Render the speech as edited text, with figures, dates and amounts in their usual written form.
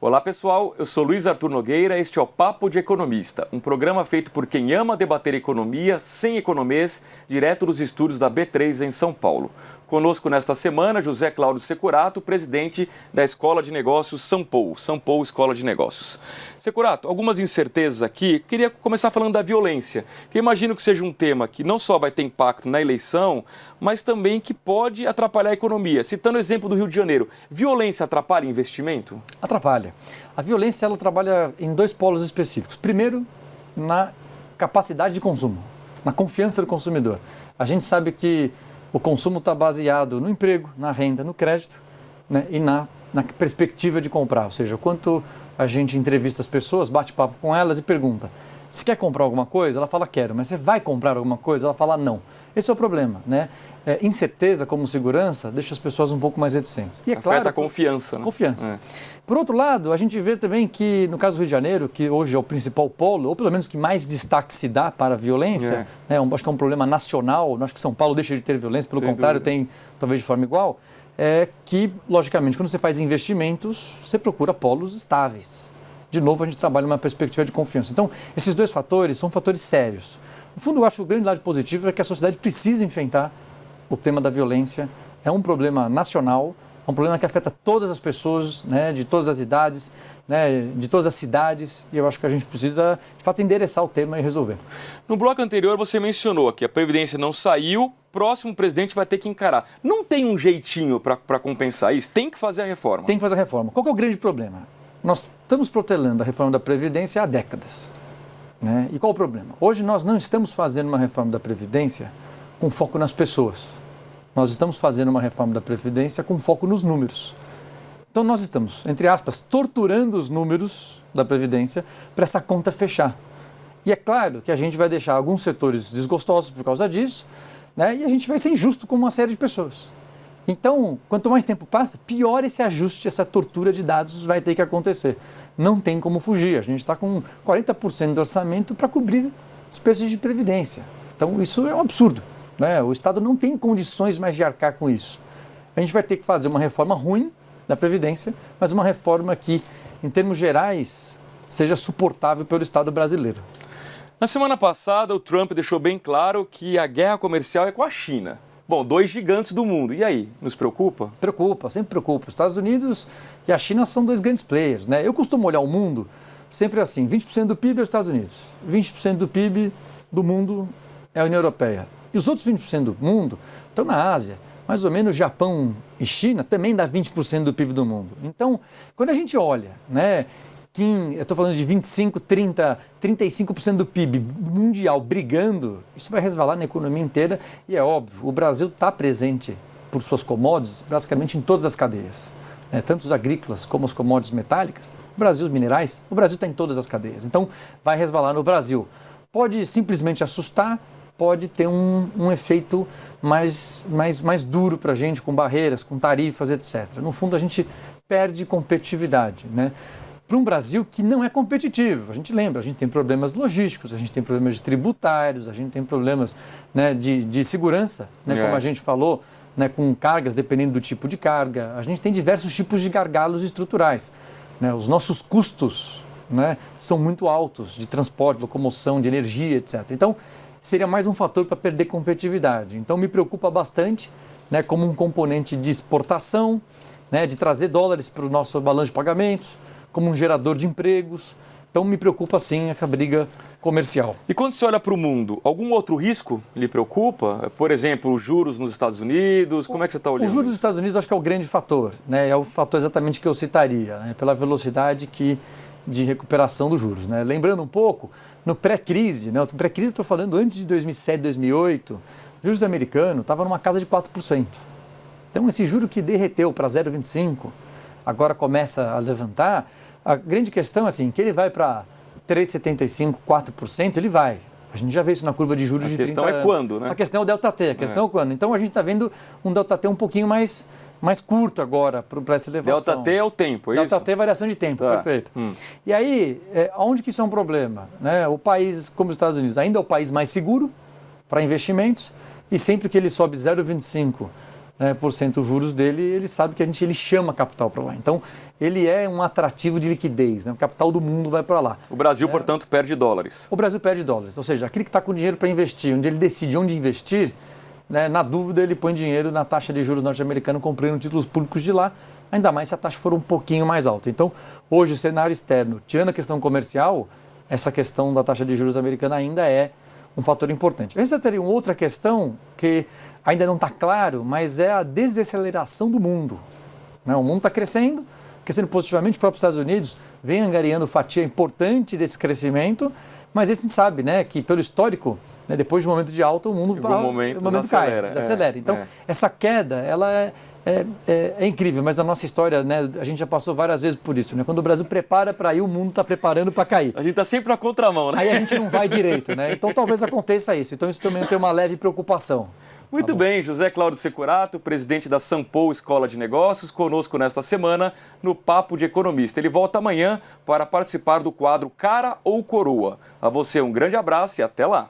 Olá pessoal, eu sou Luiz Arthur Nogueira, este é o Papo de Economista, um programa feito por quem ama debater economia sem economês, direto dos estúdios da B3 em São Paulo. Conosco nesta semana, José Cláudio Securato, presidente da Escola de Negócios São Paulo Escola de Negócios. Securato, algumas incertezas aqui. Queria começar falando da violência, que eu imagino que seja um tema que não só vai ter impacto na eleição, mas também que pode atrapalhar a economia. Citando o exemplo do Rio de Janeiro, violência atrapalha investimento? Atrapalha. A violência ela trabalha em dois polos específicos. Primeiro, na capacidade de consumo, na confiança do consumidor. A gente sabe que o consumo está baseado no emprego, na renda, no crédito, né, e na perspectiva de comprar. Ou seja, quanto a gente entrevista as pessoas, bate papo com elas e pergunta: você quer comprar alguma coisa? Ela fala quero, mas você vai comprar alguma coisa? Ela fala não. Esse é o problema, né? Incerteza como segurança deixa as pessoas um pouco mais reticentes. E afeta a confiança, né? Confiança. Por outro lado, a gente vê também que, no caso do Rio de Janeiro, que hoje é o principal polo, ou pelo menos que mais destaque se dá para a violência, né? Acho que é um problema nacional, não acho que São Paulo deixa de ter violência, pelo contrário, tem talvez de forma igual, que, logicamente, quando você faz investimentos, você procura polos estáveis. De novo, a gente trabalha numa perspectiva de confiança. Então, esses dois fatores são fatores sérios. No fundo, eu acho que o grande lado positivo é que a sociedade precisa enfrentar o tema da violência. É um problema nacional, é um problema que afeta todas as pessoas, né, de todas as idades, né, de todas as cidades, e eu acho que a gente precisa, de fato, endereçar o tema e resolver. No bloco anterior, você mencionou que a Previdência não saiu, o próximo presidente vai ter que encarar. Não tem um jeitinho para compensar isso? Tem que fazer a reforma. Tem que fazer a reforma. Qual que é o grande problema? Nós estamos protelando a reforma da Previdência há décadas. Né? E qual o problema? Hoje nós não estamos fazendo uma reforma da Previdência com foco nas pessoas. Nós estamos fazendo uma reforma da Previdência com foco nos números. Então nós estamos, entre aspas, torturando os números da Previdência para essa conta fechar. E é claro que a gente vai deixar alguns setores desgostosos por causa disso, né? E a gente vai ser injusto com uma série de pessoas. Então, quanto mais tempo passa, pior esse ajuste, essa tortura de dados vai ter que acontecer. Não tem como fugir. A gente está com 40% do orçamento para cobrir despesas de previdência. Então, isso é um absurdo, né? O Estado não tem condições mais de arcar com isso. A gente vai ter que fazer uma reforma ruim da Previdência, mas uma reforma que, em termos gerais, seja suportável pelo Estado brasileiro. Na semana passada, o Trump deixou bem claro que a guerra comercial é com a China. Bom, dois gigantes do mundo. E aí, nos preocupa? Preocupa, sempre preocupa. Os Estados Unidos e a China são dois grandes players, né? Eu costumo olhar o mundo sempre assim: 20% do PIB é os Estados Unidos, 20% do PIB do mundo é a União Europeia. E os outros 20% do mundo estão na Ásia. Mais ou menos Japão e China também dá 20% do PIB do mundo. Então, quando a gente olha, né, eu estou falando de 25%, 30%, 35% do PIB mundial brigando, isso vai resvalar na economia inteira e é óbvio, o Brasil está presente por suas commodities basicamente em todas as cadeias, né, tanto os agrícolas como as commodities metálicas, o Brasil, os minerais, o Brasil está em todas as cadeias, então vai resvalar no Brasil. Pode simplesmente assustar, pode ter um efeito mais duro para a gente, com barreiras, com tarifas, etc. No fundo, a gente perde competitividade, né? Para um Brasil que não é competitivo. A gente lembra, a gente tem problemas logísticos, a gente tem problemas tributários, a gente tem problemas, né, de segurança, né, como a gente falou, né, com cargas, dependendo do tipo de carga. A gente tem diversos tipos de gargalos estruturais, né? Os nossos custos, né, são muito altos de transporte, locomoção, de energia, etc. Então, seria mais um fator para perder competitividade. Então, me preocupa bastante, né, como um componente de exportação, né, de trazer dólares para o nosso balanço de pagamentos, como um gerador de empregos. Então, me preocupa, sim, a briga comercial. E quando você olha para o mundo, algum outro risco lhe preocupa? Por exemplo, os juros nos Estados Unidos, como é que você está olhando? Os juros dos Estados Unidos acho que é o grande fator, né? É o fator exatamente que eu citaria, né? Pela velocidade de recuperação dos juros, né? Lembrando um pouco, no pré-crise, né? Pré-crise estou falando antes de 2007, 2008, os juros americanos estavam numa casa de 4%. Então, esse juro que derreteu para 0,25%, agora começa a levantar. A grande questão é assim, que ele vai para 3,75%, 4%, ele vai. A gente já vê isso na curva de juros de 30 anos. A questão é quando, né? A questão é o delta-T, a questão é quando. Então, a gente está vendo um delta-T um pouquinho mais curto agora para essa elevação. Delta-T é o tempo, é isso? Delta-T é variação de tempo, perfeito. E aí, onde que isso é um problema? Né? O país, como os Estados Unidos, ainda é o país mais seguro para investimentos, e sempre que ele sobe 0,25%, né, por cento os juros dele, ele sabe que ele chama capital para lá. Então, ele é um atrativo de liquidez, né? O capital do mundo vai para lá. O Brasil, portanto, perde dólares. O Brasil perde dólares, ou seja, aquele que está com dinheiro para investir, onde ele decide onde investir, né, na dúvida ele põe dinheiro na taxa de juros norte-americana comprando títulos públicos de lá, ainda mais se a taxa for um pouquinho mais alta. Então, hoje, o cenário externo, tirando a questão comercial, essa questão da taxa de juros americana ainda é um fator importante. Essa teria uma outra questão que ainda não está claro, mas é a desaceleração do mundo. Né? O mundo está crescendo positivamente, os próprios Estados Unidos vem angariando fatia importante desse crescimento, mas a gente sabe, né, que pelo histórico, né, depois de um momento de alta, o mundo cai, desacelera. Então, essa queda, ela é incrível, mas na nossa história, né, a gente já passou várias vezes por isso. Né? Quando o Brasil prepara para ir, o mundo está preparando para cair. A gente está sempre na contramão, né? Aí a gente não vai direito, né? Então talvez aconteça isso. Então isso também tem uma leve preocupação. Muito bem, José Cláudio Securato, presidente da Sampo Escola de Negócios, conosco nesta semana no Papo de Economista. Ele volta amanhã para participar do quadro Cara ou Coroa. A você um grande abraço e até lá.